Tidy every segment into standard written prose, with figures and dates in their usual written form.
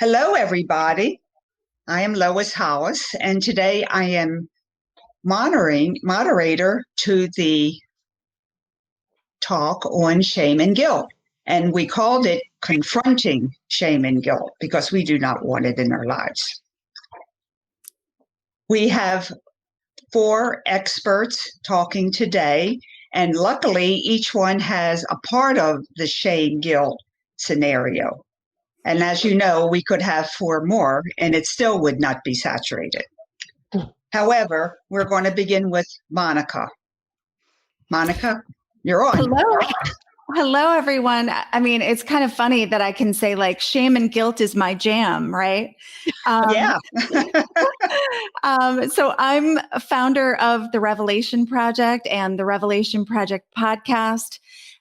Hello, everybody. I am Lois Hollis, and today I am moderator to the talk on shame and guilt. And we called it Confronting Shame and Guilt because we do not want it in our lives. We have 4 experts talking today, and luckily each one has a part of the shame guilt scenario. And as you know, we could have 4 more and it still would not be saturated. However, we're going to begin with Monica. Monica, you're on. Hello, everyone. I mean, it's kind of funny that I can say like shame and guilt is my jam, right? Yeah. So I'm a founder of the Revelation Project and the Revelation Project podcast.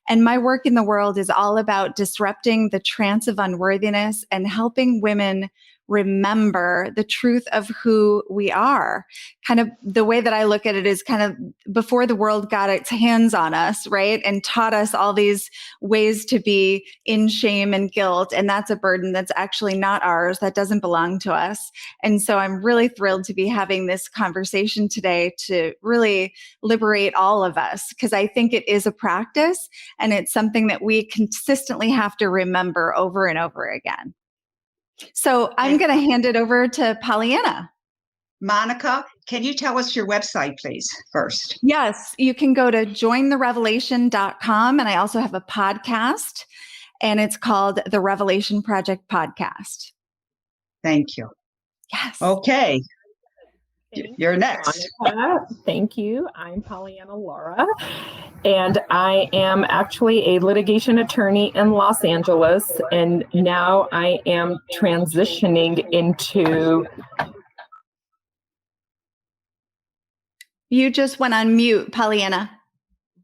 And my work in the world is all about disrupting the trance of unworthiness and helping women remember the truth of who we are. Kind of the way that I look at it is kind of before the world got its hands on us, right? And taught us all these ways to be in shame and guilt. And that's a burden that's actually not ours. That doesn't belong to us. And so I'm really thrilled to be having this conversation today to really liberate all of us, because I think it is a practice and it's something that we consistently have to remember over and over again. So I'm going to hand it over to Pollyanna. Monica, can you tell us your website, please, first? Yes, you can go to jointherevelation.com. And I also have a podcast, and it's called the Revelation Project Podcast. Thank you. Yes. Okay. You're next. Thank you. I'm Pollyanna Laura, and I am actually a litigation attorney in Los Angeles, and now I am transitioning into... You just went on mute, Pollyanna.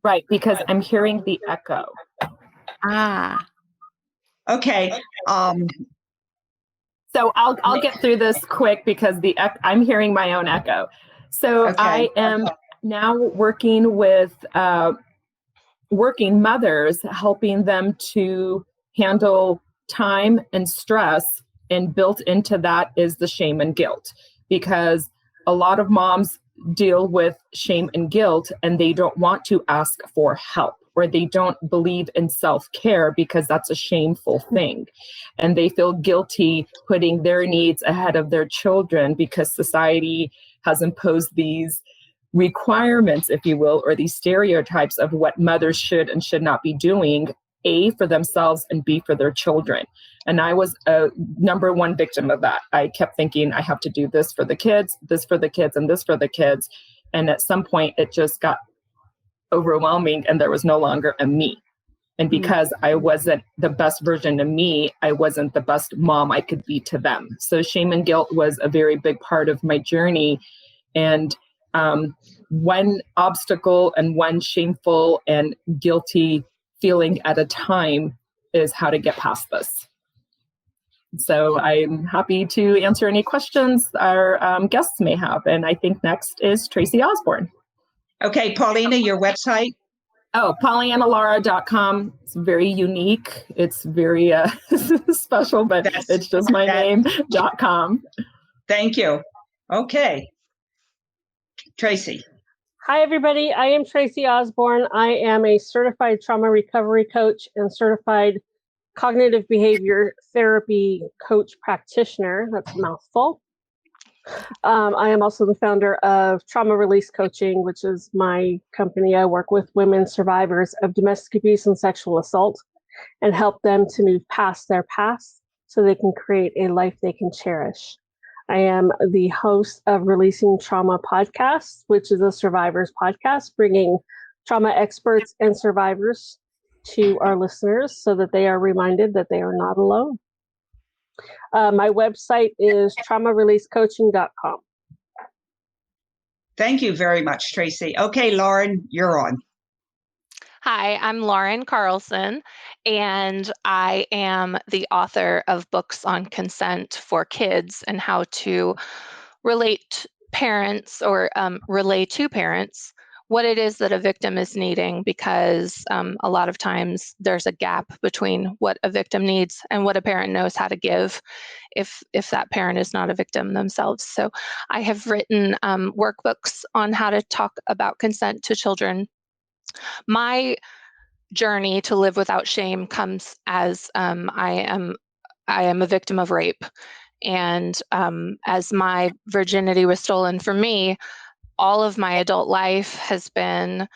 Right, because I'm hearing the echo. Ah. Okay. So I'll get through this quick because I'm hearing my own echo. So okay. I am now working with working mothers, helping them to handle time and stress, and built into that is the shame and guilt, because a lot of moms deal with shame and guilt and they don't want to ask for help, or they don't believe in self-care because that's a shameful thing. And they feel guilty putting their needs ahead of their children because society has imposed these requirements, if you will, or these stereotypes of what mothers should and should not be doing, A, for themselves, and B, for their children. And I was a number one victim of that. I kept thinking I have to do this for the kids, this for the kids, and this for the kids. And at some point it just got overwhelming and there was no longer a me. And because I wasn't the best version of me, I wasn't the best mom I could be to them. So shame and guilt was a very big part of my journey. And one obstacle and one shameful and guilty feeling at a time is how to get past this. So I'm happy to answer any questions our guests may have. And I think next is Tracy Osborne. Okay, Paulina, your website? Oh, PollyannaLaura.com. It's very unique. It's very special, but it's just my name.com. Thank you. Okay. Tracy. Hi, everybody. I am Tracy Osborne. I am a certified trauma recovery coach and certified cognitive behavior therapy coach practitioner. That's a mouthful. I am also the founder of Trauma Release Coaching, which is my company. I work with women survivors of domestic abuse and sexual assault and help them to move past their past so they can create a life they can cherish. I am the host of Releasing Trauma Podcast, which is a survivors podcast, bringing trauma experts and survivors to our listeners so that they are reminded that they are not alone. My website is traumareleasecoaching.com. Thank you very much, Tracy. Okay, Lauren, you're on. Hi, I'm Lauren Carlson, and I am the author of books on consent for kids and how to relate parents or relay to parents what it is that a victim is needing, because a lot of times there's a gap between what a victim needs and what a parent knows how to give. if that parent is not a victim themselves. So I have written workbooks on how to talk about consent to children. My journey to live without shame comes as I am a victim of rape. And as my virginity was stolen from me, all of my adult life has been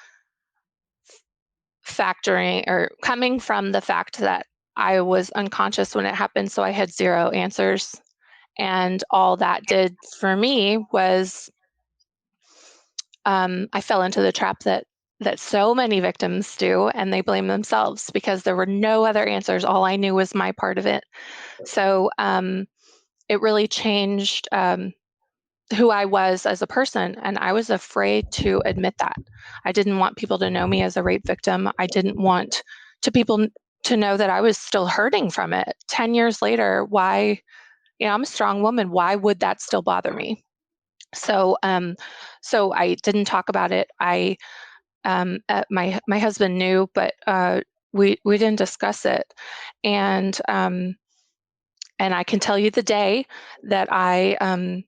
factoring or coming from the fact that I was unconscious when it happened, so I had zero answers. And all that did for me was I fell into the trap that so many victims do, and they blame themselves because there were no other answers. All I knew was my part of it. So it really changed who I was as a person, and I was afraid to admit that. I didn't want people to know me as a rape victim. I didn't want people to know that I was still hurting from it. 10 years later, why, I'm a strong woman. Why would that still bother me? So I didn't talk about it. My husband knew, but we didn't discuss it. And I can tell you the day that I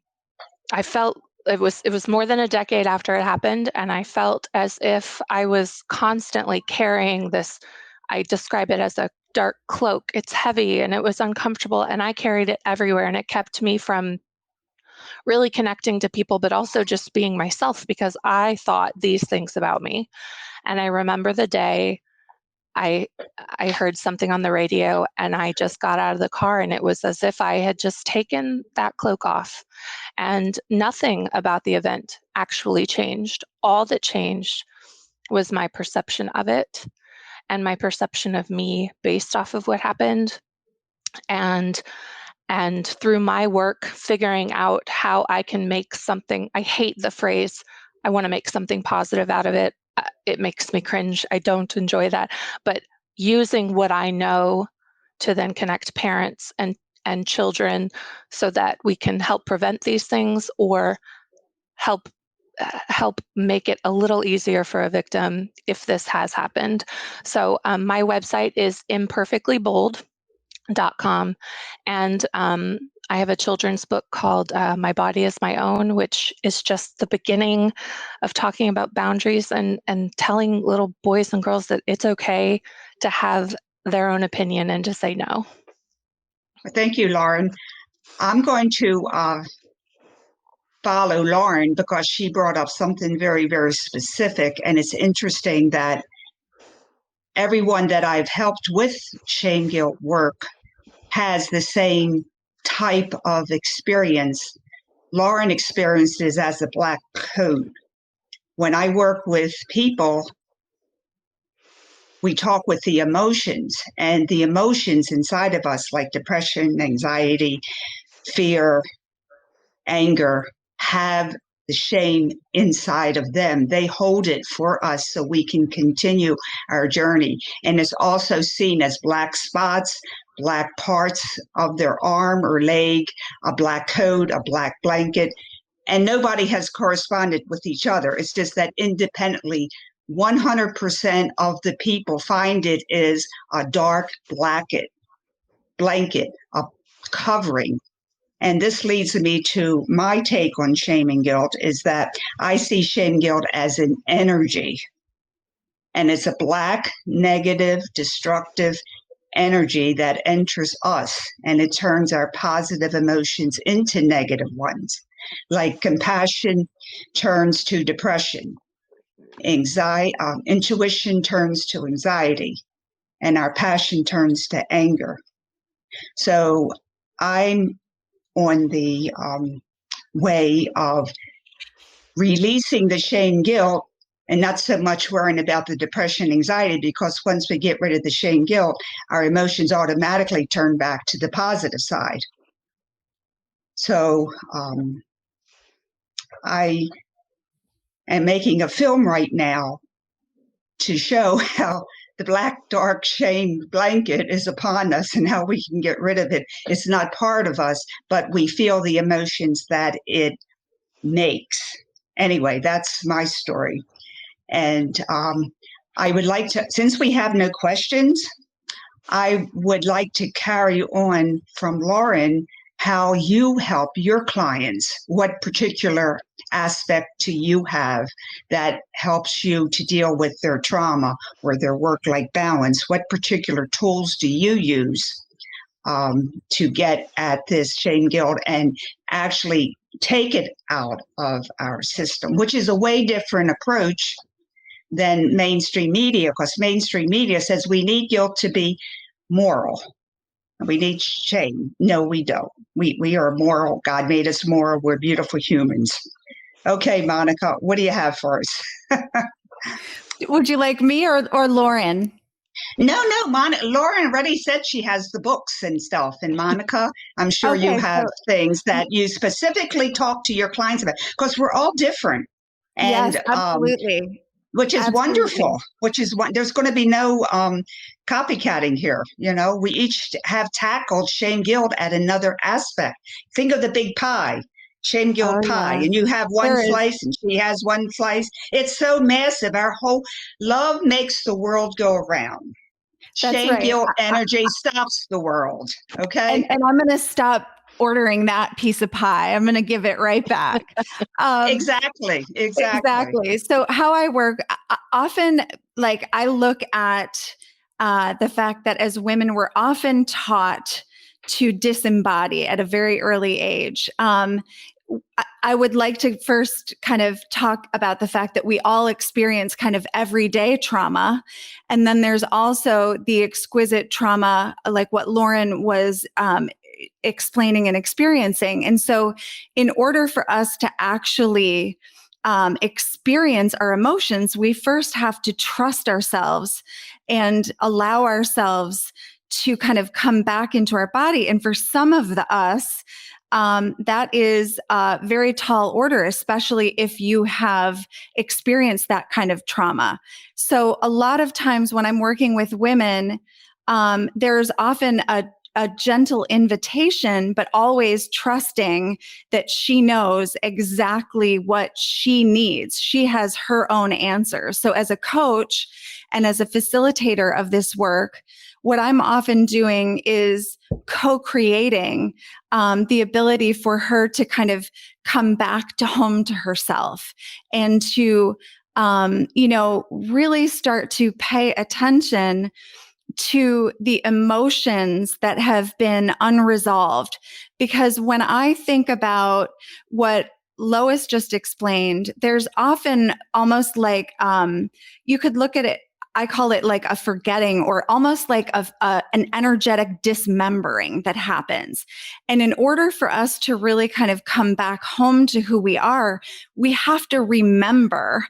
felt it was more than a decade after it happened, and I felt as if I was constantly carrying this. I describe it as a dark cloak. It's heavy and it was uncomfortable, and I carried it everywhere, and it kept me from really connecting to people, but also just being myself because I thought these things about me. And I remember the day I heard something on the radio, and I just got out of the car, and it was as if I had just taken that cloak off, and nothing about the event actually changed. All that changed was my perception of it and my perception of me based off of what happened. And through my work, figuring out how I can make something, I hate the phrase, I want to make something positive out of it. It makes me cringe. I don't enjoy that. But using what I know to then connect parents and children so that we can help prevent these things or help make it a little easier for a victim if this has happened. So my website is imperfectlybold.com, and I have a children's book called My Body is My Own, which is just the beginning of talking about boundaries and telling little boys and girls that it's okay to have their own opinion and to say no. Thank you, Lauren. I'm going to follow Lauren because she brought up something very, very specific. And it's interesting that everyone that I've helped with shame guilt work has the same type of experience. Lauren experienced it as a black coat. When I work with people, we talk with the emotions, and the emotions inside of us, like depression, anxiety, fear, anger, have the shame inside of them. They hold it for us so we can continue our journey. And it's also seen as black spots, black parts of their arm or leg, a black coat, a black blanket. And nobody has corresponded with each other. It's just that independently, 100% of the people find it is a dark blanket, a covering. And this leads me to my take on shame and guilt is that I see shame guilt as an energy. And it's a black, negative, destructive energy that enters us, and it turns our positive emotions into negative ones. Like compassion turns to depression. Intuition turns to anxiety, and our passion turns to anger. So I'm on the way of releasing the shame guilt and not so much worrying about the depression, anxiety, because once we get rid of the shame guilt, our emotions automatically turn back to the positive side. So I am making a film right now to show how the black, dark shame blanket is upon us and how we can get rid of it. It's not part of us, but we feel the emotions that it makes. Anyway, that's my story. And I would like to, since we have no questions, I would like to carry on from Lauren how you help your clients, what particular aspect do you have that helps you to deal with their trauma or their work-life balance? What particular tools do you use to get at this shame guilt and actually take it out of our system, which is a way different approach than mainstream media, because mainstream media says we need guilt to be moral. We need shame. No, we don't. We are moral. God made us moral. We're beautiful humans. Okay, Monica, what do you have for us? Would you like me or Lauren? No, Lauren already said she has the books and stuff. And Monica, I'm sure you Okay, have things that you specifically talk to your clients about, because we're all different. And yes, absolutely. which is Absolutely. wonderful, there's going to be no copycatting here. You know, we each have tackled shame guilt at another aspect. Think of the big pie, shame guilt pie, and you have one slice and she has one slice. It's so massive. Our whole love makes the world go around. That's Shame right. guilt energy stops the world. Okay. And I'm going to stop ordering that piece of pie. I'm going to give it right back. Exactly. So how I work often, like I look at the fact that as women, we're often taught to disembody at a very early age. I would like to first kind of talk about the fact that we all experience kind of everyday trauma. And then there's also the exquisite trauma, like what Lauren was explaining and experiencing. And so in order for us to actually experience our emotions, we first have to trust ourselves and allow ourselves to kind of come back into our body. And for some of us, that is a very tall order, especially if you have experienced that kind of trauma. So a lot of times when I'm working with women, there's often a gentle invitation, but always trusting that she knows exactly what she needs. She has her own answers. So as a coach and as a facilitator of this work, what I'm often doing is co-creating the ability for her to kind of come back to home to herself and to, really start to pay attention to the emotions that have been unresolved. Because when I think about what Lois just explained, there's often almost like you could look at it, I call it like a forgetting or almost like an energetic dismembering that happens. And in order for us to really kind of come back home to who we are, we have to remember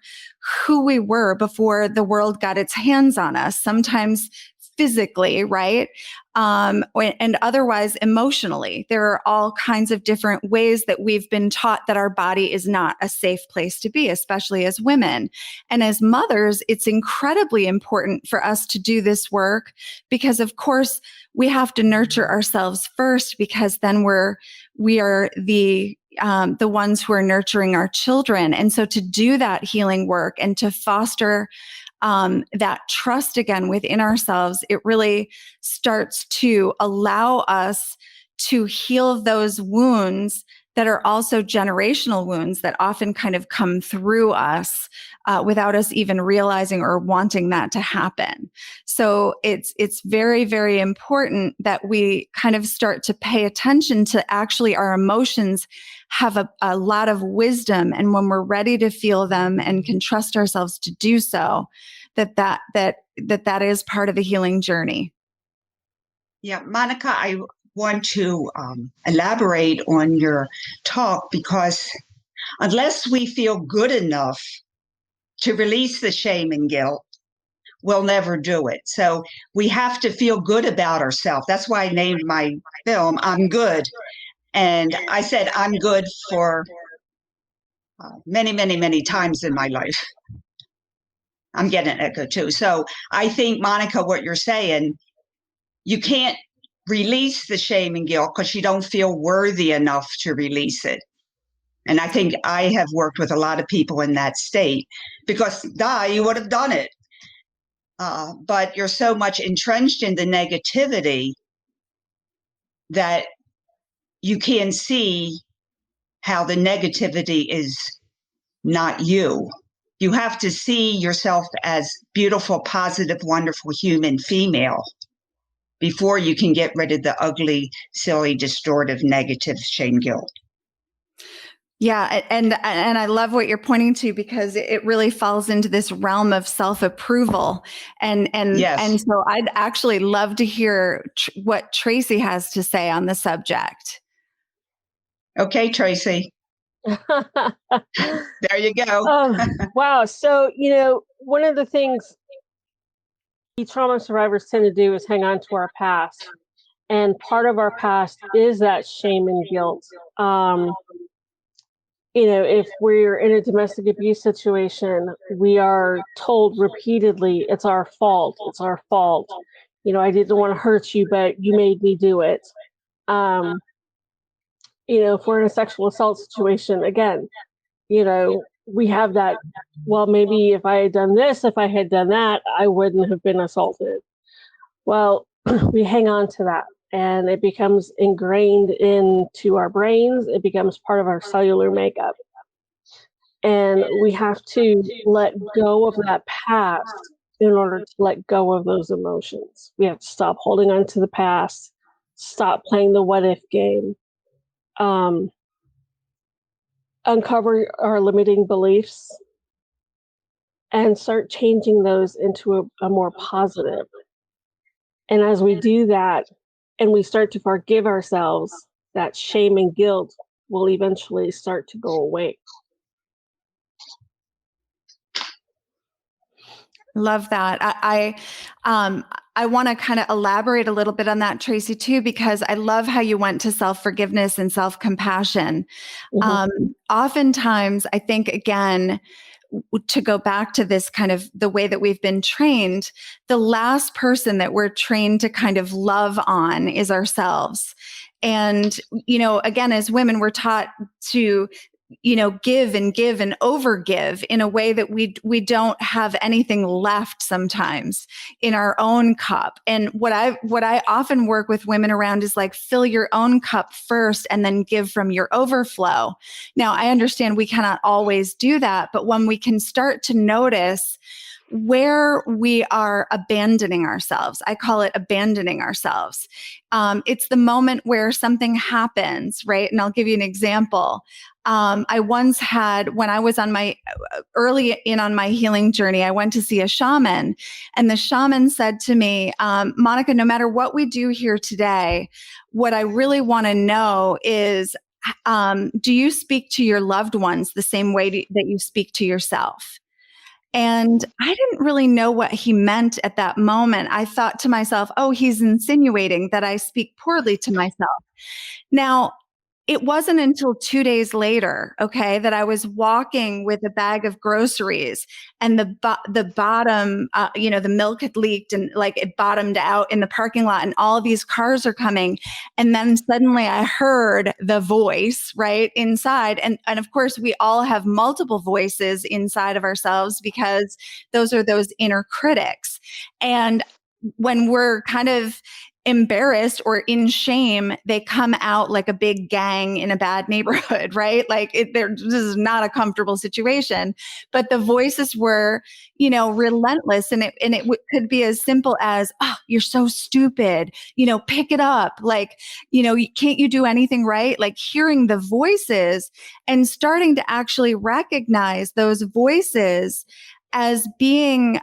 who we were before the world got its hands on us, sometimes physically, right? And otherwise emotionally. There are all kinds of different ways that we've been taught that our body is not a safe place to be, especially as women. And as mothers, it's incredibly important for us to do this work because, of course, we have to nurture ourselves first, because then we are the ones who are nurturing our children. And so to do that healing work and to foster that trust again within ourselves, it really starts to allow us to heal those wounds that are also generational wounds that often kind of come through us without us even realizing or wanting that to happen. So it's very, very important that we kind of start to pay attention to actually our emotions have a lot of wisdom. And when we're ready to feel them and can trust ourselves to do so, that is part of the healing journey. Yeah, Monica, I want to elaborate on your talk, because unless we feel good enough to release the shame and guilt, we'll never do it. So we have to feel good about ourselves. That's why I named my film I'm Good. And I said I'm good for many, many, many times in my life. I'm getting an echo too. So I think, Monica, what you're saying, you can't release the shame and guilt because you don't feel worthy enough to release it. And I think I have worked with a lot of people in that state, because you would have done it. But you're so much entrenched in the negativity that you can see how the negativity is not you. You have to see yourself as beautiful, positive, wonderful human female before you can get rid of the ugly, silly, distortive, negative shame guilt. Yeah, and I love what you're pointing to, because it really falls into this realm of self-approval, and Yes. so I'd actually love to hear what Tracy has to say on the subject. Okay, Tracy. There you go. Wow. So, one of the things trauma survivors tend to do is hang on to our past. And part of our past is that shame and guilt. If we're in a domestic abuse situation, we are told repeatedly, it's our fault. It's our fault. I didn't want to hurt you, but you made me do it. If we're in a sexual assault situation, again, we have that, well, maybe if I had done this, if I had done that, I wouldn't have been assaulted. Well, we hang on to that, and it becomes ingrained into our brains. It becomes part of our cellular makeup. And we have to let go of that past in order to let go of those emotions. We have to stop holding on to the past, stop playing the what if game, uncover our limiting beliefs, and start changing those into a more positive. And as we do that, and we start to forgive ourselves, that shame and guilt will eventually start to go away. Love that. I want to kind of elaborate a little bit on that, Tracy, too, because I love how you went to self-forgiveness and self-compassion. Oftentimes, I think, again, to go back to this kind of the way that we've been trained, the last person that we're trained to kind of love on is ourselves. And, again, as women, we're taught to give and overgive in a way that we don't have anything left sometimes in our own cup. And what I often work with women around is like, fill your own cup first and then give from your overflow. Now, I understand we cannot always do that, but when we can start to notice where we are abandoning ourselves, I call it abandoning ourselves. It's the moment where something happens, right? And I'll give you an example. I once had, when I was on my early on my healing journey, I went to see a shaman, and the shaman said to me, Monica, no matter what we do here today, what I really want to know is, do you speak to your loved ones the same way that you speak to yourself? And I didn't really know what he meant at that moment. I thought to myself, oh, he's insinuating that I speak poorly to myself. Now, it wasn't until 2 days later, okay, that I was walking with a bag of groceries, and the bottom, the milk had leaked, and like it bottomed out in the parking lot, and all these cars are coming. And then suddenly I heard the voice right inside. And of course, we all have multiple voices inside of ourselves, because those are those inner critics. And when we're kind of embarrassed or in shame, they come out like a big gang in a bad neighborhood, right? Like this is not a comfortable situation. But the voices were, relentless, and it could be as simple as, "Oh, you're so stupid. Pick it up. Like, can't you do anything right?" Like hearing the voices and starting to actually recognize those voices as being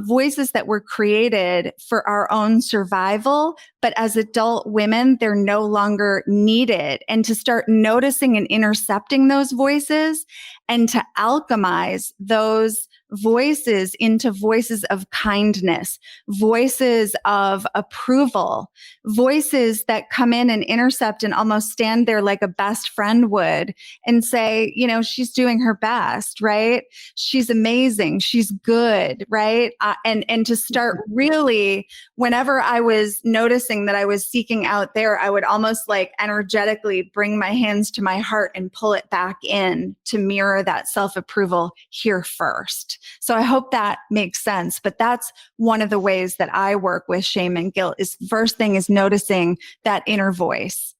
voices that were created for our own survival, but as adult women, they're no longer needed. And to start noticing and intercepting those voices, and to alchemize those voices into voices of kindness, voices of approval, voices that come in and intercept and almost stand there like a best friend would and say, she's doing her best, right? She's amazing. She's good, right? And to start really, whenever I was noticing that I was seeking out there, I would almost like energetically bring my hands to my heart and pull it back in to mirror that self-approval here first. So I hope that makes sense. But that's one of the ways that I work with shame and guilt. Is first thing is noticing that inner voice.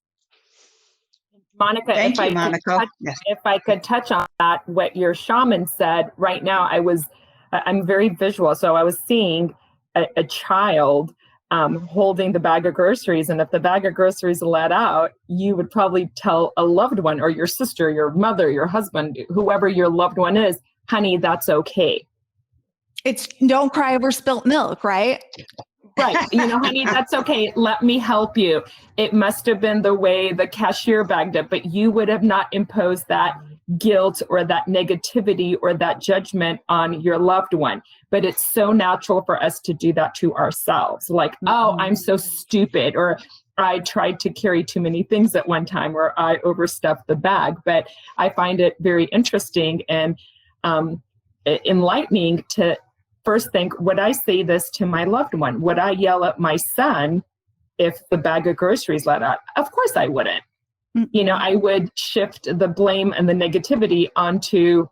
Monica, Thank if you, I could Monica. Yes. if I could touch on that, what your shaman said right now, I'm very visual. So I was seeing a child holding the bag of groceries. And if the bag of groceries let out, you would probably tell a loved one or your sister, your mother, your husband, whoever your loved one is, honey, that's okay. It's don't cry over spilt milk, right? Right. Honey, that's okay. Let me help you. It must have been the way the cashier bagged it, but you would have not imposed that guilt or that negativity or that judgment on your loved one. But it's so natural for us to do that to ourselves. Like, oh, I'm so stupid, or I tried to carry too many things at one time, or I overstuffed the bag. But I find it very interesting and enlightening to first think, would I say this to my loved one? Would I yell at my son if the bag of groceries let out? Of course I wouldn't. I would shift the blame and the negativity onto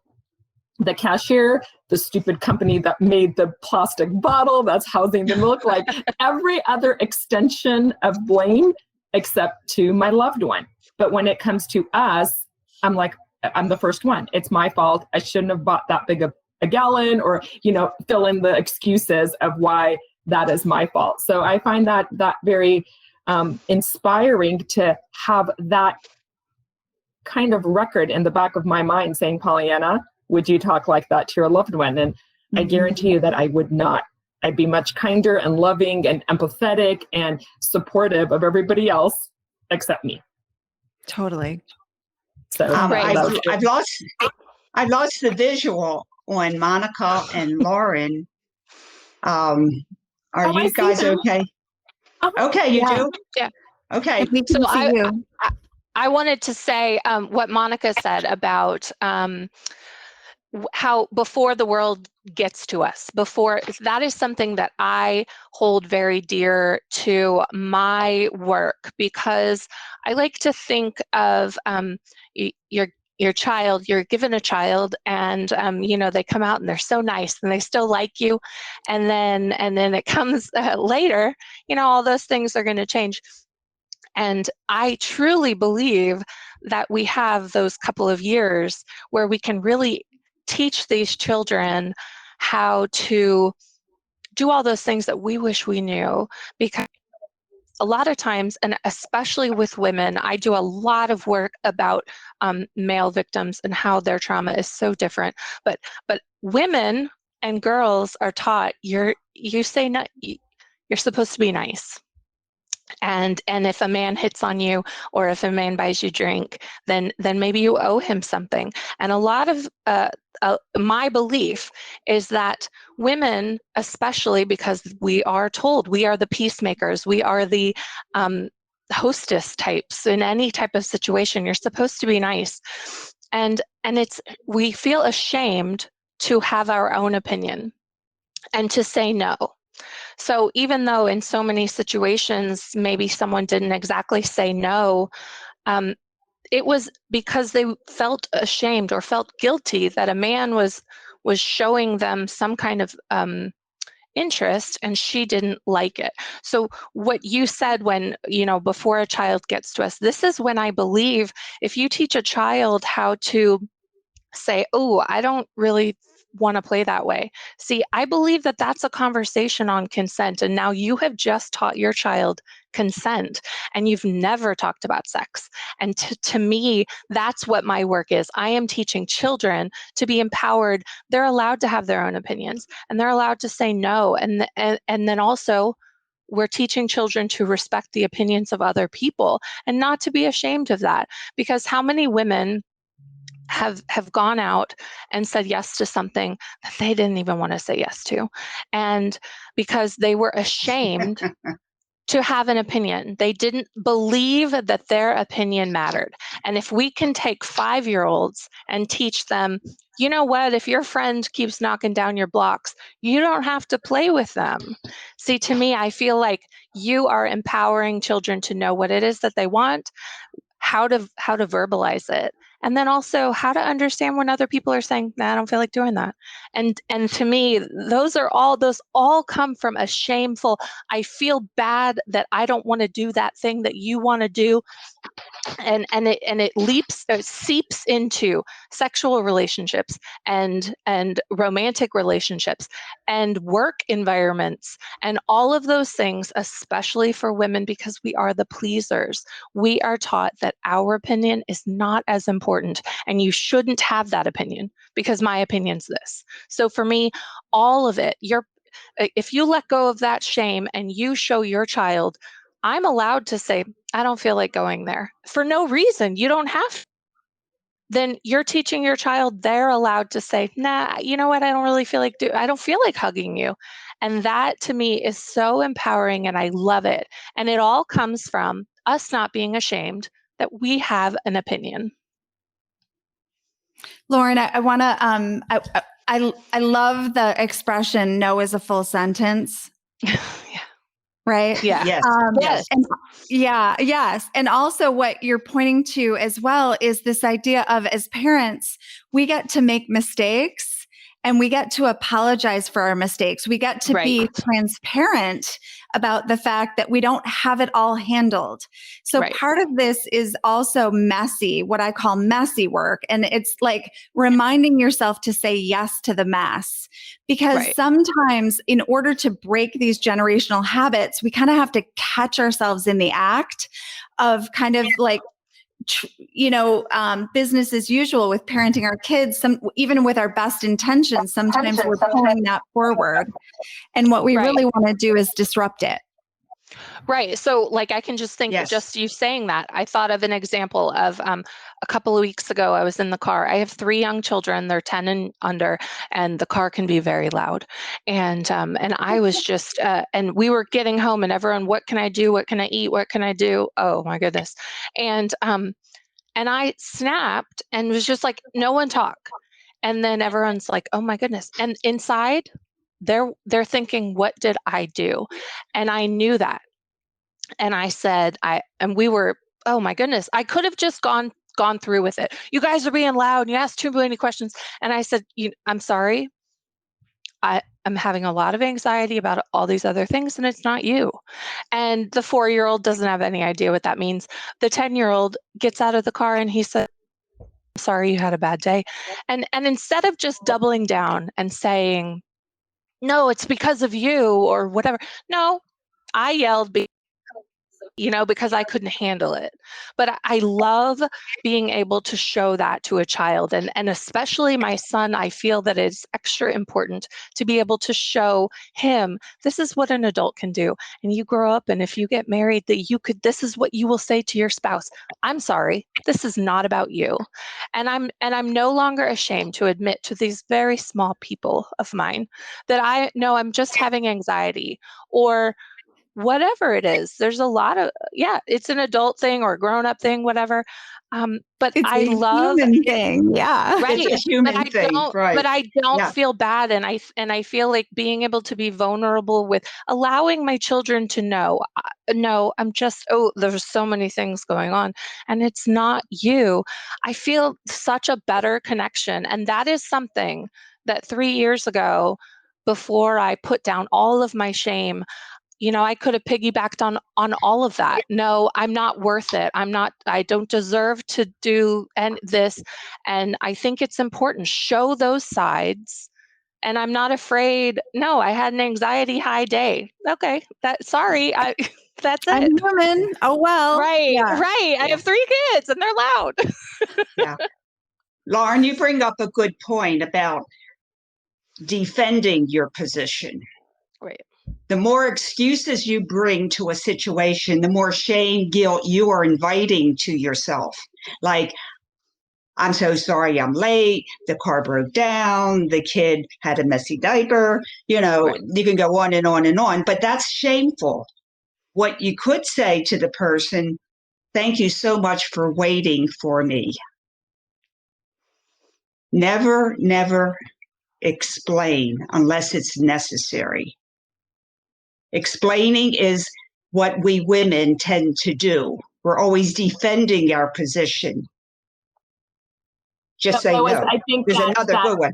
the cashier, the stupid company that made the plastic bottle that's housing the milk, like every other extension of blame except to my loved one. But when it comes to us, I'm like, I'm the first one. It's my fault. I shouldn't have bought that big of a gallon, or fill in the excuses of why that is my fault. So I find that very inspiring to have that kind of record in the back of my mind saying, Pollyanna, would you talk like that to your loved one? And I guarantee you that I would not. I'd be much kinder and loving and empathetic and supportive of everybody else except me. Totally. So I've lost the visual on Monica and Lauren. Are you guys okay? Okay, you do? Yeah. Okay. So I wanted to say what Monica said about how before the world gets to us, that is something that I hold very dear to my work, because I like to think of your child. You're given a child, and they come out and they're so nice and they still like you, and then it comes later, all those things are going to change. And I truly believe that we have those couple of years where we can really teach these children how to do all those things that we wish we knew. Because a lot of times, and especially with women, I do a lot of work about male victims and how their trauma is so different. But women and girls are taught you're supposed to be nice. And if a man hits on you, or if a man buys you drink, then maybe you owe him something. And a lot of my belief is that women, especially because we are told we are the peacemakers, we are the hostess types in any type of situation. You're supposed to be nice, and we feel ashamed to have our own opinion and to say no. So even though in so many situations, maybe someone didn't exactly say no, it was because they felt ashamed or felt guilty that a man was showing them some kind of interest, and she didn't like it. So what you said when, before a child gets to us, this is when I believe if you teach a child how to say, oh, I don't really want to play that way. See, I believe that that's a conversation on consent. And now you have just taught your child consent, and you've never talked about sex. And to me, that's what my work is. I am teaching children to be empowered. They're allowed to have their own opinions, and they're allowed to say no. And then also, we're teaching children to respect the opinions of other people and not to be ashamed of that. Because how many women have gone out and said yes to something that they didn't even want to say yes to, and because they were ashamed to have an opinion, they didn't believe that their opinion mattered. And if we can take 5-year-olds and teach them, you know what, if your friend keeps knocking down your blocks, you don't have to play with them. See, to me, I feel like you are empowering children to know what it is that they want, how to verbalize it, And then also how to understand when other people are saying, nah, I don't feel like doing that. And to me, those all come from a shameful, I feel bad that I don't want to do that thing that you want to do. And it seeps into sexual relationships and romantic relationships and work environments and all of those things, especially for women, because we are the pleasers. We are taught that our opinion is not as important, and you shouldn't have that opinion because my opinion's this. So for me, all of it, if you let go of that shame and you show your child, I'm allowed to say, I don't feel like going there for no reason. You don't have to. Then you're teaching your child they're allowed to say, nah, you know what? I don't feel like hugging you. And that to me is so empowering, and I love it. And it all comes from us not being ashamed that we have an opinion. Lauren, I want to, I love the expression, no is a full sentence. Yeah. Right? Yeah. Yes. Yes. Yes. And also what you're pointing to as well is this idea of, as parents, we get to make mistakes and we get to apologize for our mistakes. We get to be transparent about the fact that we don't have it all handled. So part of this is also messy, what I call messy work. And it's like reminding yourself to say yes to the mess. Because sometimes in order to break these generational habits, we kind of have to catch ourselves in the act of kind of like, business as usual with parenting our kids. Even with our best intentions, sometimes we're pulling that forward. And what we really want to do is disrupt it. Right. So like I can just think, just you saying that, I thought of an example of a couple of weeks ago, I was in the car. I have 3 young children, they're 10 and under, and the car can be very loud. And I was just, and we were getting home and everyone, what can I do? What can I eat? What can I do? Oh my goodness. And I snapped and was just like, no one talk. And then everyone's like, oh my goodness. And inside they're thinking, what did I do? And I knew that. And I said, we were, oh my goodness, I could have just gone through with it. You guys are being loud and you asked too many questions. And I said, I'm sorry. I'm having a lot of anxiety about all these other things, and it's not you. And the 4-year-old doesn't have any idea what that means. The 10-year-old gets out of the car and he said, sorry, you had a bad day. And instead of just doubling down and saying, no, it's because of you or whatever. No, I yelled because I couldn't handle it. But I love being able to show that to a child. And especially my son, I feel that it's extra important to be able to show him, this is what an adult can do. And you grow up, and if you get married, this is what you will say to your spouse. I'm sorry, this is not about you. And I'm no longer ashamed to admit to these very small people of mine that I know I'm just having anxiety, or whatever it is. There's a lot of, it's an adult thing or a grown-up thing, whatever. But it's I love human thing. Yeah. Right. It's a human thing. But I don't feel bad. And I feel like being able to be vulnerable with allowing my children to know, no, there's so many things going on and it's not you. I feel such a better connection. And that is something that 3 years ago, before I put down all of my shame, I could have piggybacked on all of that. No, I'm not worth it. I don't deserve to do this. And I think it's important, show those sides. And I'm not afraid. No, I had an anxiety high day. Okay. That's it. I'm human. Oh, well. Right. Yeah. Right. Yeah. I have 3 kids and they're loud. Yeah. Lauren, you bring up a good point about defending your position. Right. The more excuses you bring to a situation, the more shame, guilt you are inviting to yourself. Like, I'm so sorry I'm late, the car broke down, the kid had a messy diaper, You can go on and on and on, but that's shameful. What you could say to the person, thank you so much for waiting for me. Never, never explain unless it's necessary. Explaining is what we women tend to do. We're always defending our position. Just say Lois, no. I think There's another good one.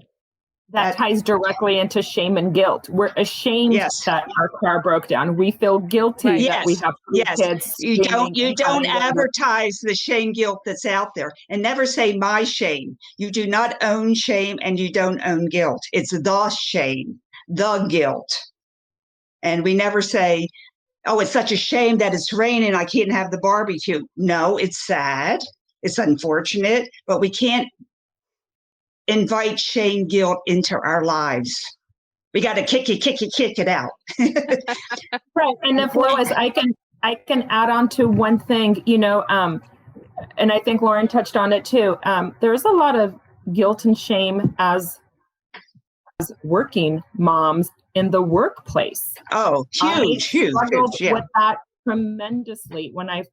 that ties directly into shame and guilt. We're ashamed Yes. that our car broke down. We feel guilty Right. that we Yes. have three Yes. kids. You screaming and don't having whatever. advertise the shame guilt that's out there, and never say my shame. You do not own shame, and you don't own guilt. It's the shame, the guilt. And we never say, oh, it's such a shame that it's raining, I can't have the barbecue. No, it's sad. It's unfortunate, but we can't invite shame guilt into our lives. We got to kick it out. Right. And if Lois, I can add on to one thing, and I think Lauren touched on it too. There's a lot of guilt and shame as working moms in the workplace. Oh, huge. Struggled Yeah. with that tremendously. When I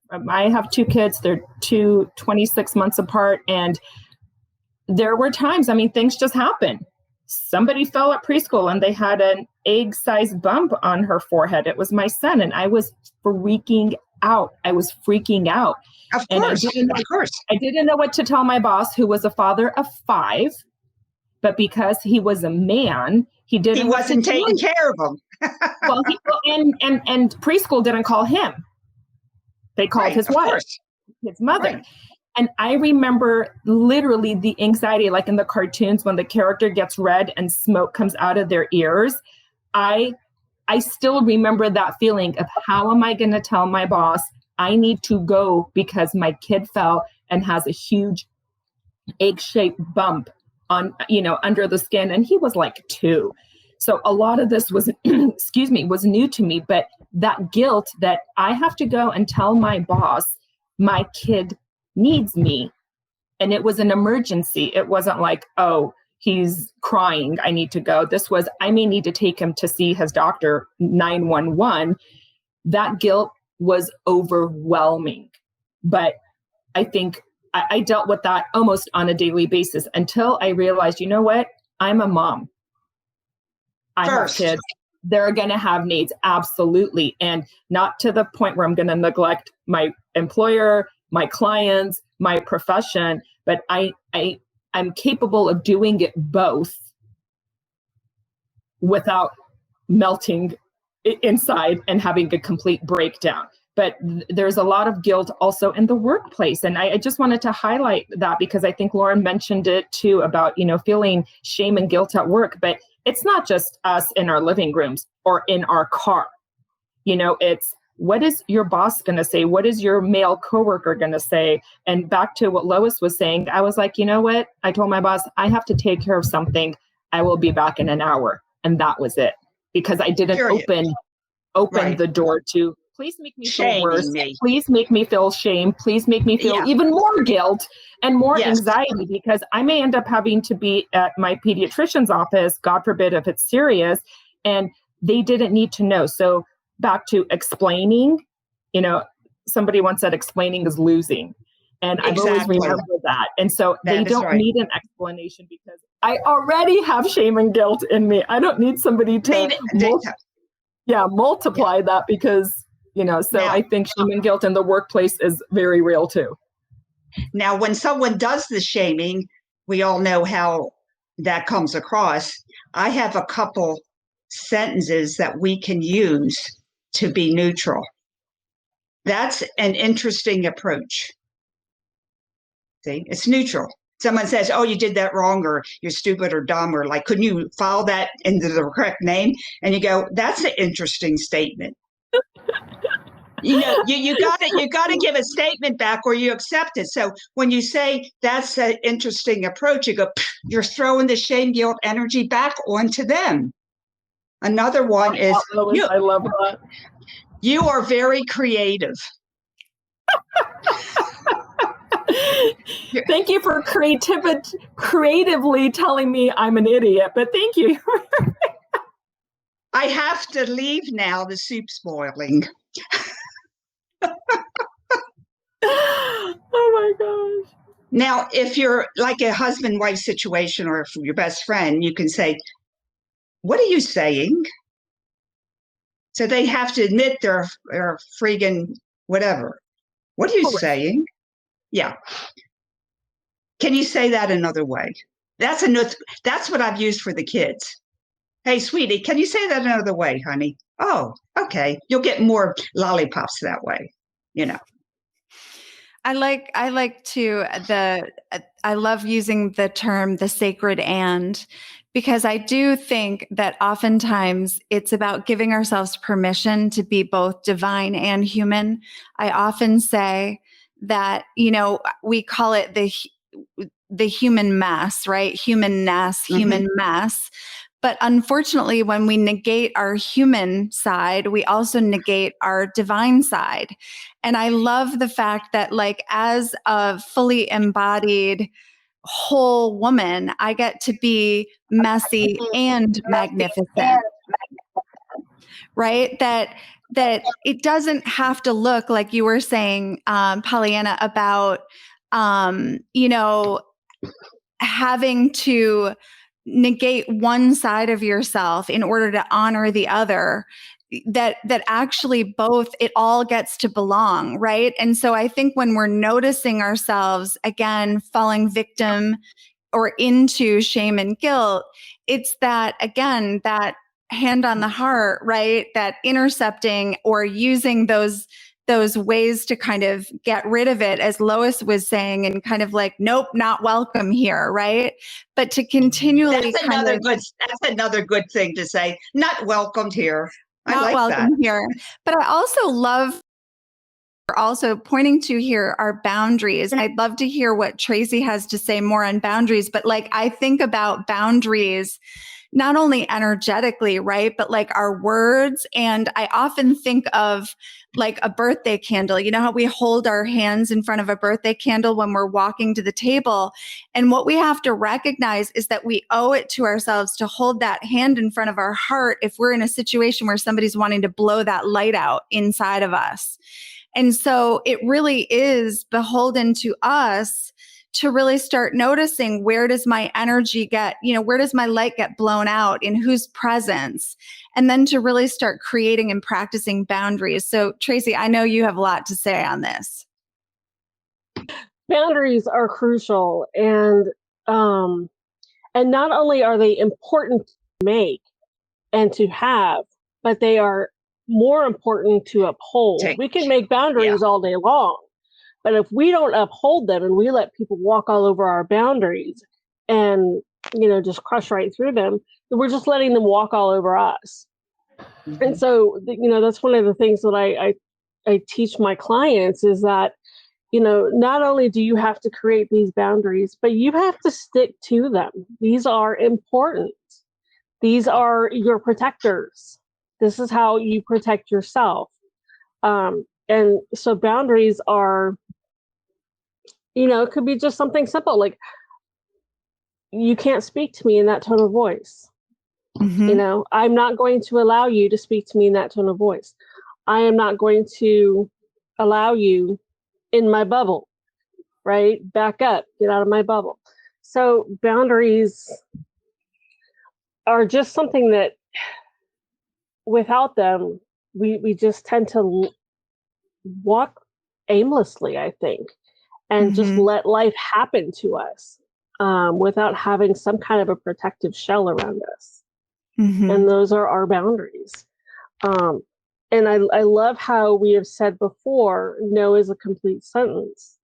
have two kids, they're 26 months apart, and there were times, things just happen. Somebody fell at preschool and they had an egg-sized bump on her forehead. It was my son, and I was freaking out. Of course. I didn't know what to tell my boss, who was a father of 5, but because he was a man, he wasn't taking care of them. Well, and preschool didn't call him. They called his wife, his mother. Right. And I remember literally the anxiety, like in the cartoons when the character gets red and smoke comes out of their ears. I still remember that feeling of, how am I going to tell my boss I need to go because my kid fell and has a huge egg-shaped bump on, under the skin. And he was like 2. So a lot of this was, was new to me, but that guilt that I have to go and tell my boss, my kid needs me. And it was an emergency. It wasn't like, oh, he's crying, I need to go. This was, I may need to take him to see his doctor, 911. That guilt was overwhelming. But I think I dealt with that almost on a daily basis until I realized, you know what? I'm a mom. I have kids. They're going to have needs. Absolutely. And not to the point where I'm going to neglect my employer, my clients, my profession, but I'm capable of doing it both without melting inside and having a complete breakdown. But there's a lot of guilt also in the workplace. And I just wanted to highlight that because I think Lauren mentioned it too about, feeling shame and guilt at work, but it's not just us in our living rooms or in our car. It's, what is your boss going to say? What is your male coworker going to say? And back to what Lois was saying, I was like, you know what? I told my boss, I have to take care of something. I will be back in an hour. And that was it. Because I didn't open the door to, please make me feel worse. Please make me feel shame. Please make me feel even more guilt and more anxiety, because I may end up having to be at my pediatrician's office, God forbid if it's serious, and they didn't need to know. So back to explaining, somebody once said explaining is losing. And I've always remembered that. And so they don't need an explanation because I already have shame and guilt in me. I don't need somebody to multiply that because, I think shame and guilt in the workplace is very real too. Now, when someone does the shaming, we all know how that comes across. I have a couple sentences that we can use to be neutral. That's an interesting approach. See, it's neutral. Someone says, oh, you did that wrong, or you're stupid or dumb, or like, couldn't you file that into the correct name? And you go, that's an interesting statement. You got to give a statement back or you accept it. So when you say that's an interesting approach, you go, you're throwing the shame guilt energy back onto them. Another one is, I love that. You are very creative. Thank you for creatively telling me I'm an idiot, but thank you. I have to leave now. The soup's boiling. Oh my gosh. Now, if you're like a husband-wife situation or if your best friend, you can say, what are you saying? So they have to admit they're friggin' whatever. What are you saying? Yeah. Can you say that another way? That's what I've used for the kids. Hey, sweetie, can you say that another way, honey? Oh, okay. You'll get more lollipops that way, you know. I love using the term the sacred and, because I do think that oftentimes it's about giving ourselves permission to be both divine and human. I often say that, we call it the human mess, right? Humanness, human mess. But unfortunately, when we negate our human side, we also negate our divine side. And I love the fact that, like, as a fully embodied whole woman, I get to be messy and magnificent, right? That it doesn't have to look like you were saying, Pollyanna, about, having to negate one side of yourself in order to honor the other, that actually both, it all gets to belong, right? And so I think when we're noticing ourselves again falling victim or into shame and guilt, it's that, again, that hand on the heart, right? That intercepting or using those ways to kind of get rid of it, as Lois was saying, and kind of like, nope, not welcome here, right? But to continually That's another good thing to say. Not welcomed here. I not like welcome that. here. But I also love also pointing to here are boundaries. And I'd love to hear what Tracy has to say more on boundaries. But like, I think about boundaries not only energetically, right, but like our words. And I often think of like a birthday candle. You know how we hold our hands in front of a birthday candle when we're walking to the table? And what we have to recognize is that we owe it to ourselves to hold that hand in front of our heart if we're in a situation where somebody's wanting to blow that light out inside of us. And so it really is beholden to us to really start noticing, where does my energy get, where does my light get blown out, in whose presence, and then to really start creating and practicing boundaries. So Tracy, I know you have a lot to say on this. Boundaries are crucial, and not only are they important to make and to have, but they are more important to uphold. We can make boundaries all day long, but if we don't uphold them and we let people walk all over our boundaries and, just crush right through them, then we're just letting them walk all over us. Mm-hmm. And so, that's one of the things that I teach my clients is that, not only do you have to create these boundaries, but you have to stick to them. These are important. These are your protectors. This is how you protect yourself. And so boundaries are, it could be just something simple, like, you can't speak to me in that tone of voice. Mm-hmm. I'm not going to allow you to speak to me in that tone of voice. I am not going to allow you in my bubble, right? Back up, get out of my bubble. So boundaries are just something that without them, we just tend to walk aimlessly, I think, and just let life happen to us without having some kind of a protective shell around us. And those are our boundaries. And I love how we have said before, no is a complete sentence.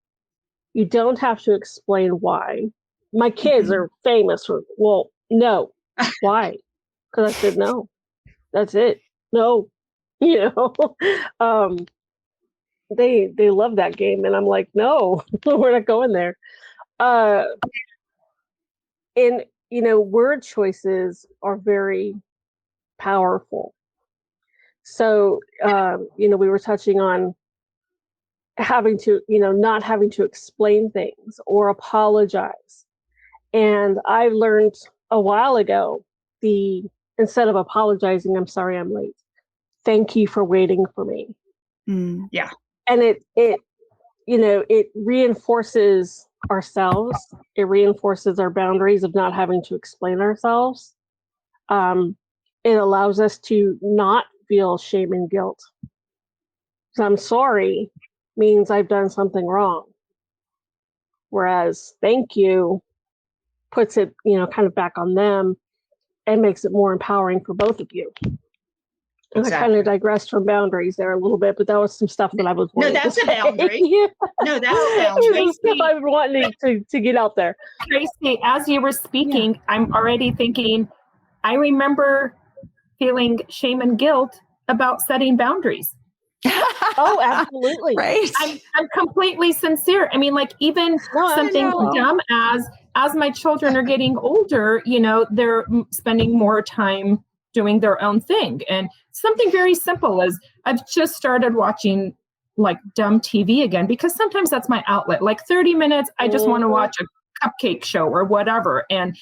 You don't have to explain why. My kids are famous for, well, no. Why? Because I said no. That's it. No. They love that game, and I'm like, no, we're not going there. And word choices are very powerful. So we were touching on having to, not having to explain things or apologize. And I learned a while ago, instead of apologizing, I'm sorry I'm late, thank you for waiting for me. Yeah. And it reinforces ourselves. It reinforces our boundaries of not having to explain ourselves. It allows us to not feel shame and guilt. So I'm sorry means I've done something wrong. Whereas thank you puts it, kind of back on them and makes it more empowering for both of you. And I kind of digressed from boundaries there a little bit, but that was some stuff that I was wanting that's to a boundary. Yeah. No, that's a boundary. Some stuff I've been wanting to get out there. Tracy, as you were speaking, I'm already thinking, I remember feeling shame and guilt about setting boundaries. Oh, absolutely. Right. I'm completely sincere. I mean, like even something dumb as my children are getting older, they're spending more time doing their own thing. And something very simple as I've just started watching like dumb TV again, because sometimes that's my outlet. Like 30 minutes, I just want to watch a cupcake show or whatever. And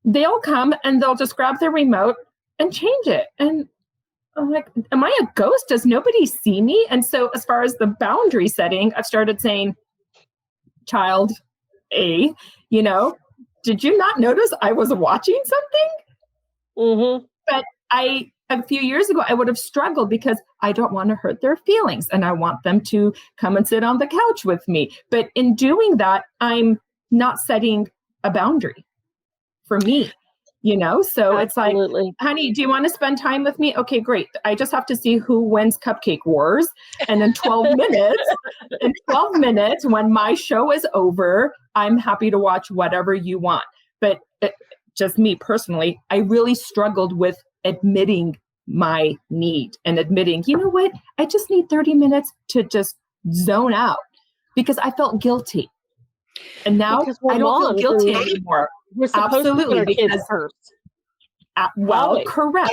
they'll come and they'll just grab the remote and change it. And I'm like, am I a ghost? Does nobody see me? And so as far as the boundary setting, I've started saying, child A, did you not notice I was watching something? Mm-hmm. But a few years ago, I would have struggled because I don't want to hurt their feelings and I want them to come and sit on the couch with me. But in doing that, I'm not setting a boundary for me. So it's like, honey, do you want to spend time with me? Okay, great. I just have to see who wins Cupcake Wars. And in 12 minutes, when my show is over, I'm happy to watch whatever you want. But just me personally, I really struggled with admitting my need and admitting, you know what? I just need 30 minutes to just zone out because I felt guilty. And now I don't feel guilty anymore. We're supposed to put our kids first. Correct.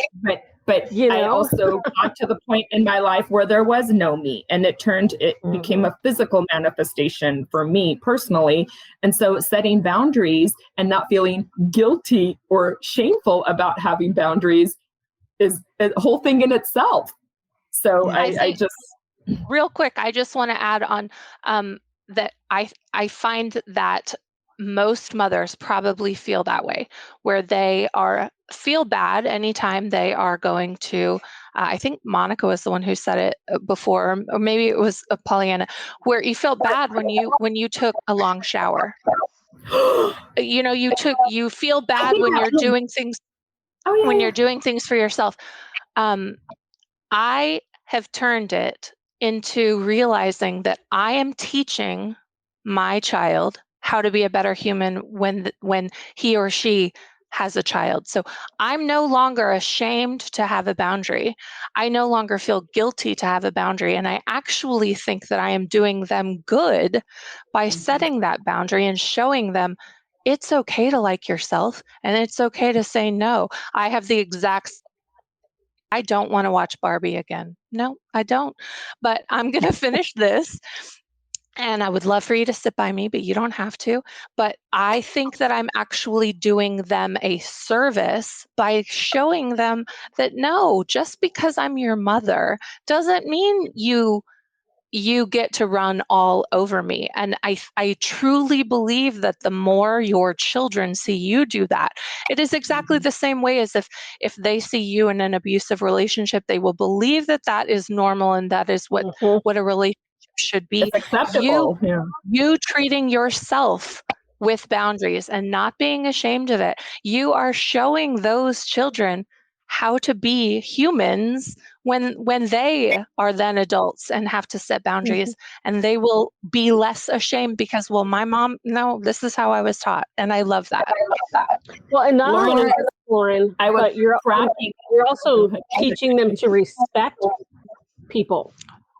But I also got to the point in my life where there was no me, and it became a physical manifestation for me personally. And so setting boundaries and not feeling guilty or shameful about having boundaries is a whole thing in itself. So I just real quick, I just want to add on that I find that most mothers probably feel that way, where they feel bad anytime they are going to, I think Monica was the one who said it before, or maybe it was Pollyanna, where you feel bad when you took a long shower. You feel bad when you're doing things, when you're doing things for yourself. I have turned it into realizing that I am teaching my child how to be a better human when he or she has a child. So I'm no longer ashamed to have a boundary. I no longer feel guilty to have a boundary. And I actually think that I am doing them good by setting that boundary and showing them it's okay to like yourself and it's okay to say no. I have the exact I don't want to watch Barbie again. No, I don't. But I'm going to finish this. And I would love for you to sit by me, but you don't have to. But I think that I'm actually doing them a service by showing them that no, just because I'm your mother doesn't mean you get to run all over me. And I truly believe that the more your children see you do that, it is exactly the same way as if they see you in an abusive relationship, they will believe that that is normal and that is what a relationship should be. It's acceptable. You treating yourself with boundaries and not being ashamed of it. You are showing those children how to be humans when they are then adults and have to set boundaries, and they will be less ashamed because, well, my mom, no, this is how I was taught, and I love that. Well, and not only Lauren, but you're also teaching them to respect people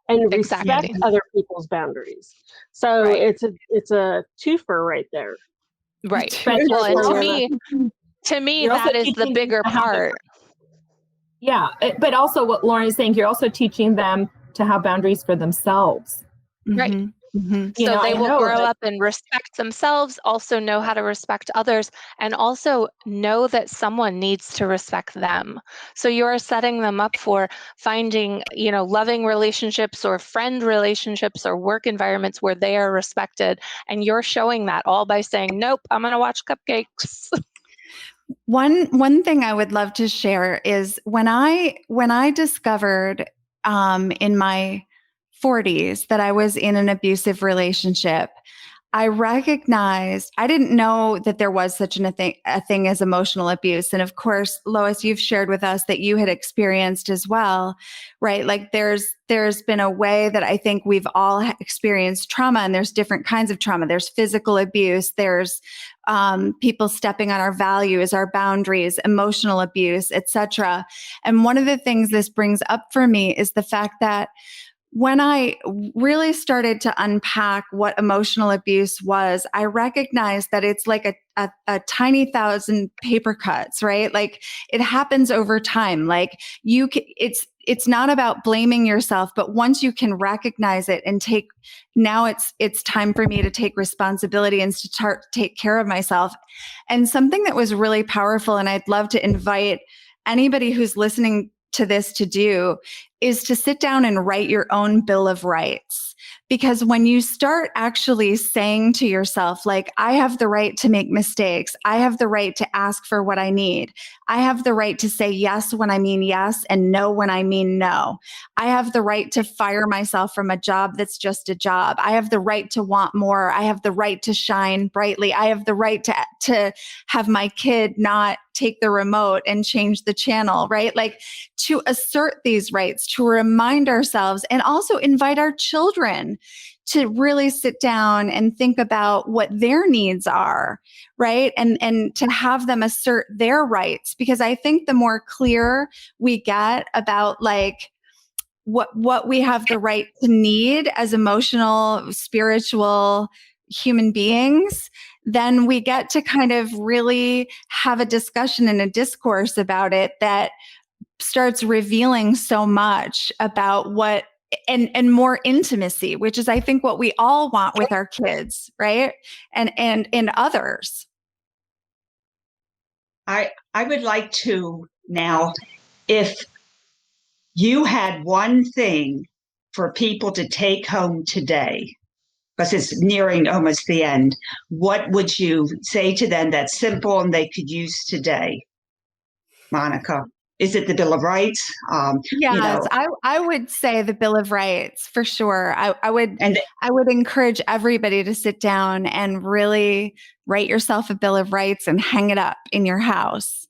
and respect other people's boundaries. So it's a twofer right there. Right. Well, and to me, that is the bigger part. Yeah, but also what Lauren is saying, you're also teaching them to have boundaries for themselves. Right. Mm-hmm. So they will grow up and respect themselves, also know how to respect others, and also know that someone needs to respect them. So you're setting them up for finding, loving relationships or friend relationships or work environments where they are respected. And you're showing that all by saying, nope, I'm going to watch cupcakes. One thing I would love to share is when I discovered in my 40s that I was in an abusive relationship, I recognized, I didn't know that there was such a thing as emotional abuse. And of course, Lois, you've shared with us that you had experienced as well, right? Like there's been a way that I think we've all experienced trauma, and there's different kinds of trauma. There's physical abuse. There's people stepping on our values, our boundaries, emotional abuse, etc. And one of the things this brings up for me is the fact that when I really started to unpack what emotional abuse was, I recognized that it's like a tiny 1,000 paper cuts, right? Like it happens over time. Like it's not about blaming yourself, but once you can recognize it and now it's time for me to take responsibility and to start to take care of myself. And something that was really powerful, and I'd love to invite anybody who's listening to this to do, is to sit down and write your own Bill of Rights. Because when you start actually saying to yourself, like, I have the right to make mistakes, I have the right to ask for what I need, I have the right to say yes when I mean yes and no when I mean no, I have the right to fire myself from a job that's just a job, I have the right to want more, I have the right to shine brightly, I have the right to have my kid not take the remote and change the channel, right? Like to assert these rights, to remind ourselves, and also invite our children to really sit down and think about what their needs are, right? And to have them assert their rights, because I think the more clear we get about like what we have the right to need as emotional, spiritual human beings, then we get to kind of really have a discussion and a discourse about it that starts revealing so much about what and more intimacy, which is I think what we all want with our kids, right? And others. I would like to now, if you had one thing for people to take home today, because it's nearing almost the end, what would you say to them that's simple and they could use today? Monica, is it the Bill of Rights? Yes, I would say the Bill of Rights for sure. I would encourage everybody to sit down and really write yourself a Bill of Rights and hang it up in your house.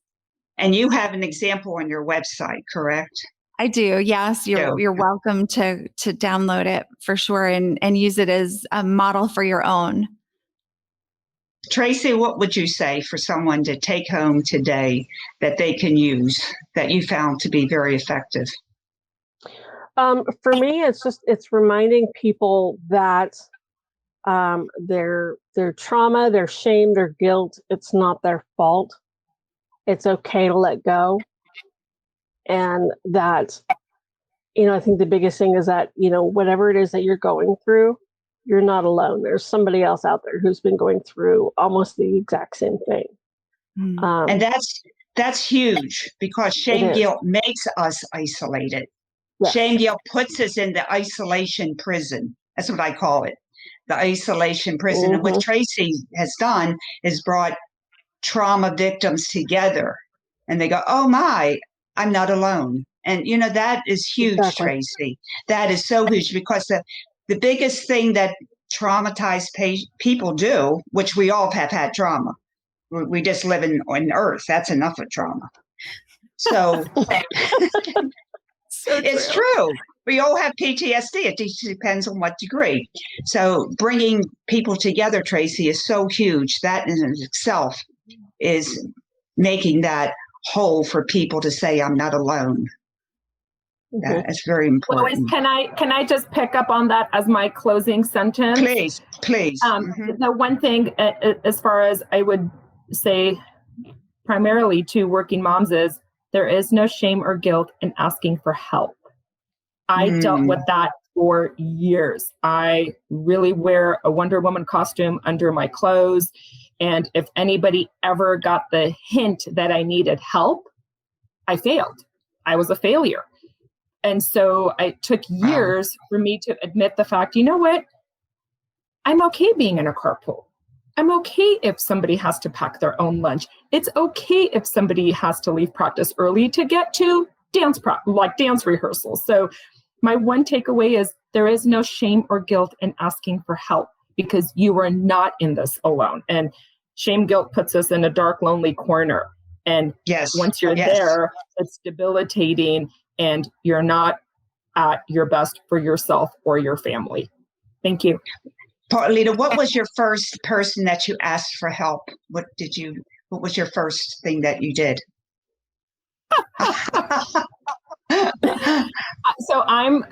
And you have an example on your website, correct? I do. Yes, you're welcome to download it for sure and use it as a model for your own. Tracy, what would you say for someone to take home today that they can use that you found to be very effective? For me, it's reminding people that their trauma, their shame, their guilt, it's not their fault. It's okay to let go. And that, I think the biggest thing is that, whatever it is that you're going through, you're not alone. There's somebody else out there who's been going through almost the exact same thing. And that's huge, because shame guilt makes us isolated. Yes. Shame guilt puts us in the isolation prison. That's what I call it, the isolation prison. Mm-hmm. And what Tracy has done is brought trauma victims together, and they go, oh my, I'm not alone. And, that is huge, exactly. Tracy. That is so huge, because the biggest thing that traumatized people do, which we all have had trauma. We just live on Earth. That's enough of trauma. So, it's true. We all have PTSD. It just depends on what degree. So bringing people together, Tracy, is so huge. That in itself is making that whole for people to say, I'm not alone. Yeah, it's very important. Lois, can I just pick up on that as my closing sentence? Please. The one thing, as far as I would say primarily to working moms, is there is no shame or guilt in asking for help. I dealt with that for years. I really wear a Wonder Woman costume under my clothes. And if anybody ever got the hint that I needed help, I failed. I was a failure. And so it took years for me to admit the fact, you know what? I'm okay being in a carpool. I'm okay if somebody has to pack their own lunch. It's okay if somebody has to leave practice early to get to dance rehearsals. So my one takeaway is there is no shame or guilt in asking for help. because you are not in this alone. And shame guilt puts us in a dark, lonely corner. And once you're there, it's debilitating and you're not at your best for yourself or your family. Thank you. Paulina, what was your first person that you asked for help? What was your first thing that you did? So I'm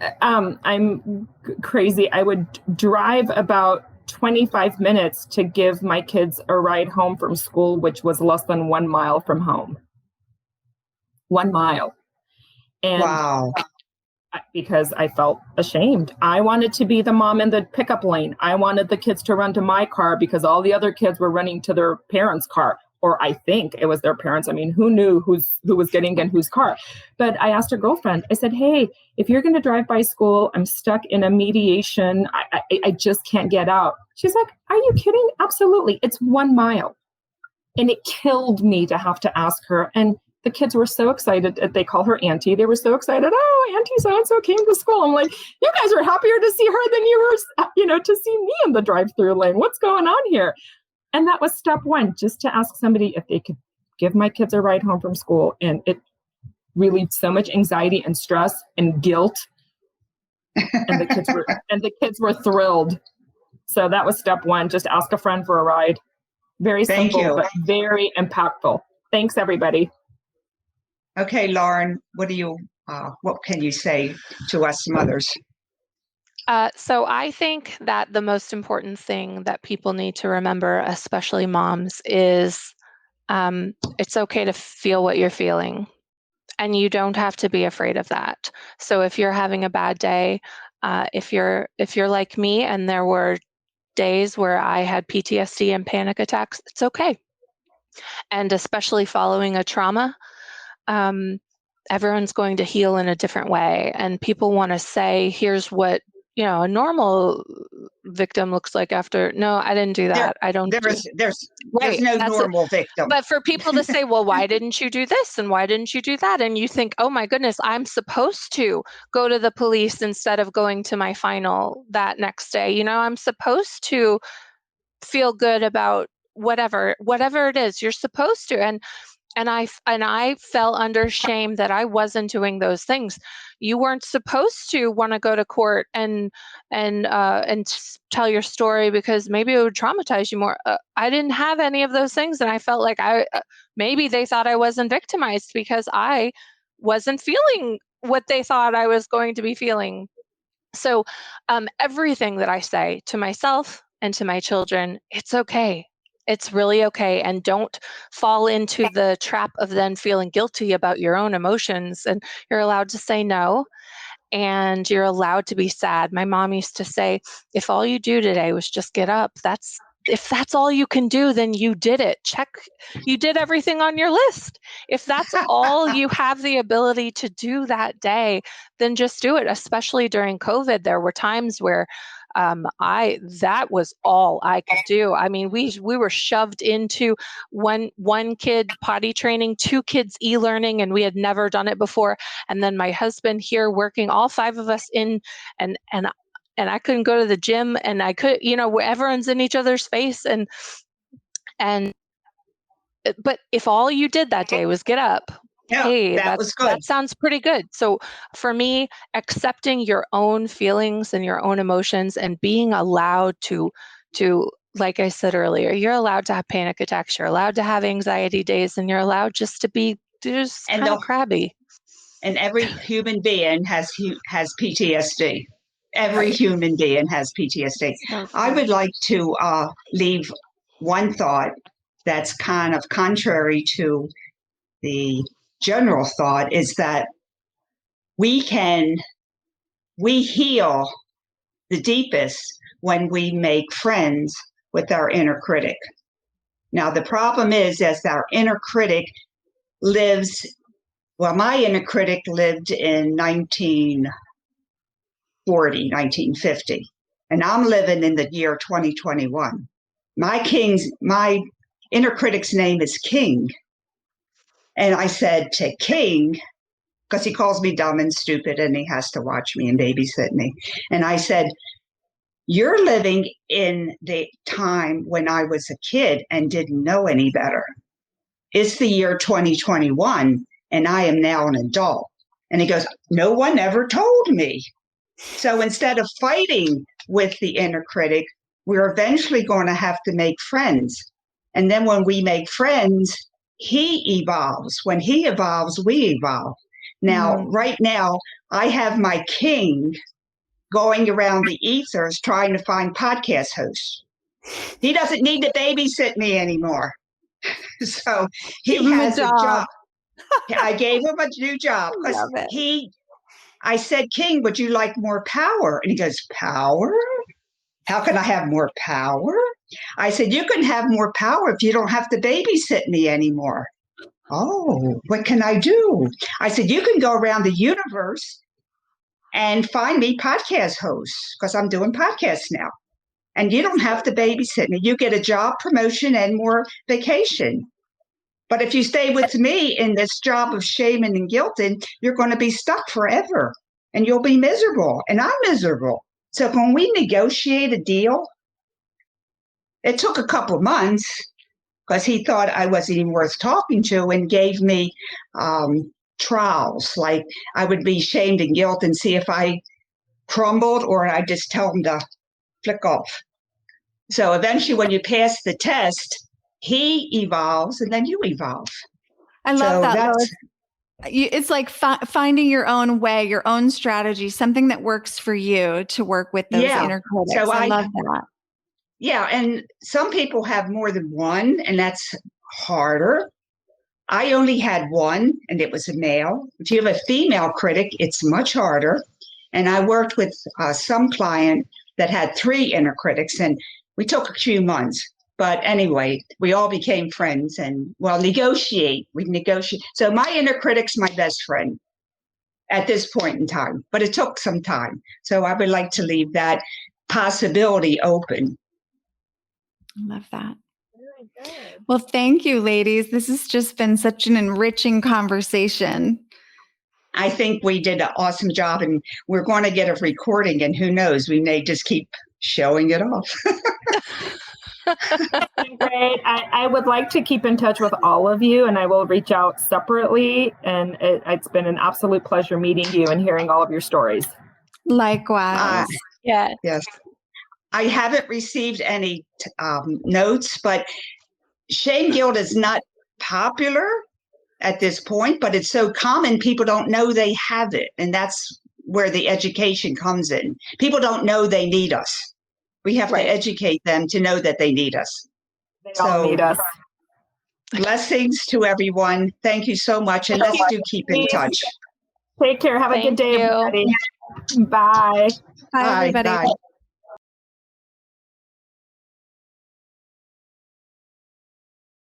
crazy. I would drive about 25 minutes to give my kids a ride home from school, which was less than 1 mile from home. 1 mile. And wow. Because I felt ashamed. I wanted to be the mom in the pickup lane. I wanted the kids to run to my car because all the other kids were running to their parents' car. Or I think it was their parents. I mean, who knew who was getting in whose car? But I asked a girlfriend, I said, hey, if you're going to drive by school, I'm stuck in a mediation. I just can't get out. She's like, are you kidding? Absolutely. It's 1 mile. And it killed me to have to ask her. And the kids were so excited. They call her Auntie. They were so excited. Oh, Auntie so-and-so came to school. I'm like, you guys were happier to see her than you were, to see me in the drive-through lane. What's going on here? And that was step one, just to ask somebody if they could give my kids a ride home from school. And it relieved so much anxiety and stress and guilt. And the kids were thrilled. So that was step one. Just ask a friend for a ride. Very simple, but very impactful. Thanks, everybody. Okay, Lauren, what can you say to us mothers? So I think that the most important thing that people need to remember, especially moms, is it's okay to feel what you're feeling, and you don't have to be afraid of that. So if you're having a bad day, if you're like me, and there were days where I had PTSD and panic attacks, it's okay. And especially following a trauma, everyone's going to heal in a different way. And people want to say, here's what a normal victim looks like after. No, I didn't do that. There's no normal victim. But for people to say, well, why didn't you do this? And why didn't you do that? And you think, oh my goodness, I'm supposed to go to the police instead of going to my final that next day. I'm supposed to feel good about whatever it is you're supposed to. And I fell under shame that I wasn't doing those things. You weren't supposed to want to go to court and tell your story because maybe it would traumatize you more. I didn't have any of those things, and I felt like maybe they thought I wasn't victimized because I wasn't feeling what they thought I was going to be feeling. So everything that I say to myself and to my children, it's okay. It's really okay. And don't fall into the trap of then feeling guilty about your own emotions. And you're allowed to say no, and you're allowed to be sad. My mom used to say, if all you do today was just get up, if that's all you can do, then you did it. Check, you did everything on your list. If that's all you have the ability to do that day, then just do it. Especially during COVID, there were times where that was all I could do. I mean, we were shoved into one kid potty training, 2 kids e-learning, and we had never done it before. And then my husband here working, all 5 of us in, and I couldn't go to the gym, and I could, everyone's in each other's face, but if all you did that day was get up, hey, that was good. That sounds pretty good. So for me, accepting your own feelings and your own emotions and being allowed to, like I said earlier, you're allowed to have panic attacks, you're allowed to have anxiety days, and you're allowed just to be just kind of crabby. And every human being has PTSD. Every human being has PTSD. I would like to leave one thought that's kind of contrary to the general thought, is that we heal the deepest when we make friends with our inner critic. Now, the problem is our inner critic my inner critic lived in 1950, and I'm living in the year 2021. My inner critic's name is King. And I said to King, because he calls me dumb and stupid and he has to watch me and babysit me. And I said, You're living in the time when I was a kid and didn't know any better. It's the year 2021, and I am now an adult. And he goes, no one ever told me. So instead of fighting with the inner critic, we're eventually going to have to make friends. And then when we make friends, he evolves. When he evolves, we evolve. Now, right now, I have my king going around the ethers trying to find podcast hosts. He doesn't need to babysit me anymore. So he has a job. I gave him a new job because I said, King, would you like more power? And he goes, power? How can I have more power? I said, you can have more power if you don't have to babysit me anymore. Oh, what can I do? I said, you can go around the universe and find me podcast hosts because I'm doing podcasts now. And you don't have to babysit me. You get a job promotion and more vacation. But if you stay with me in this job of shame and guilting, you're going to be stuck forever and you'll be miserable. And I'm miserable. So when we negotiate a deal, it took a couple of months because he thought I wasn't even worth talking to and gave me trials. Like I would be shamed and guilt and see if I crumbled or I just tell him to flick off. So eventually when you pass the test, he evolves and then you evolve. I love that. It's like finding your own way, your own strategy, something that works for you to work with those inner critics. So I love that. Yeah. And some people have more than one, and that's harder. I only had one, and it was a male. If you have a female critic, it's much harder. And I worked with some client that had 3 inner critics, and we took a few months. But anyway, we all became friends and, negotiate. We negotiate. So my inner critic's my best friend at this point in time, but it took some time. So I would like to leave that possibility open. I love that. Well, thank you, ladies. This has just been such an enriching conversation. I think we did an awesome job, and we're going to get a recording, and who knows, we may just keep showing it off. Great. I would like to keep in touch with all of you, and I will reach out separately. And it's been an absolute pleasure meeting you and hearing all of your stories. Likewise. Yes. I haven't received any notes, but shame guilt is not popular at this point, but it's so common, people don't know they have it. And that's where the education comes in. People don't know they need us. We have to educate them to know that they need us. They all need us. Blessings to everyone. Thank you so much. And let's keep in touch. Take care. Have a good day, everybody. Bye. Bye, everybody. Bye.